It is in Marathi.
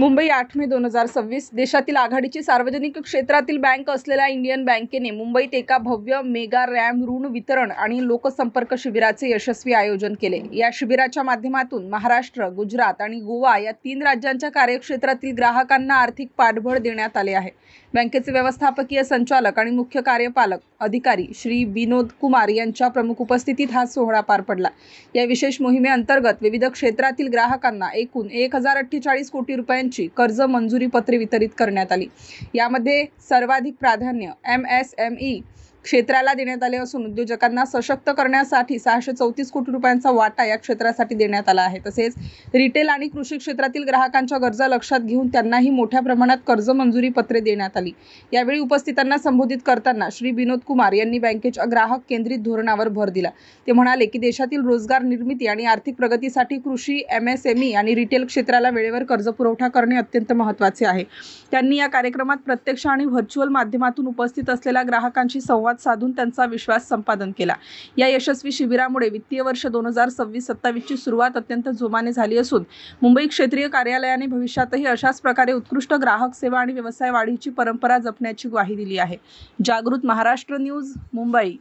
मुंबई 8 मे 2026 देशातील आघाडीची सार्वजनिक क्षेत्रातील बँक असलेल्या इंडियन बँकेने मुंबईत एका भव्य मेगा रॅम ऋण वितरण आणि लोकसंपर्क शिबिराचे यशस्वी आयोजन केले। या शिबिराच्या माध्यमातून महाराष्ट्र, गुजरात आणि गोवा या 3 राज्यांच्या कार्यक्षेत्रातील ग्राहकांना आर्थिक पाठबळ देण्यात आले आहे। बँकेचे व्यवस्थापकीय संचालक आणि मुख्य कार्यपालक अधिकारी श्री विनोद कुमार यांच्या प्रमुख उपस्थितीत हा सोहळा पार पडला। या विशेष मोहिमेअंतर्गत विविध क्षेत्रातील ग्राहकांना एकूण 1048 कोटी रुपयांची कर्ज मंजुरी पत्रे वितरित करण्यात आली। यामध्ये सर्वाधिक प्राधान्य MSME क्षेत्राला देण्यात आले असून उद्योजकांना सशक्त करण्यासाठी 634 कोटी रुपयांचा वाटा या क्षेत्रासाठी देण्यात आला आहे। तसेच रिटेल आणि कृषी क्षेत्रातील ग्राहकांच्या गरजा लक्षात घेऊन त्यांनाही मोठ्या प्रमाणात कर्ज मंजुरी पत्रे देण्यात आली। यावेळी उपस्थितांना संबोधित करताना श्री विनोद कुमार यांनी बँकेच्या ग्राहक केंद्रित धोरणावर भर दिला। ते म्हणाले की देशातील रोजगार निर्मिती आणि आर्थिक प्रगतीसाठी कृषी, MSME आणि रिटेल क्षेत्राला वेळेवर कर्ज पुरवठा करणे अत्यंत महत्त्वाचे आहे। त्यांनी या कार्यक्रमात प्रत्यक्ष आणि व्हर्च्युअल माध्यमातून उपस्थित असलेल्या ग्राहकांशी संवाद साधून त्यांचा विश्वास संपादन केला। या यशस्वी शिबिरामुळे वित्तीय वर्ष 2026-27 ची सुरुवात अत्यंत जोमाने झाली असून मुंबई क्षेत्रीय कार्यालयाने भविष्यातही अशाच प्रकारे उत्कृष्ट ग्राहक सेवा आणि व्यवसाय वाढीची परंपरा जपण्याची ग्वाही दिली आहे। जागृत महाराष्ट्र न्यूज, मुंबई।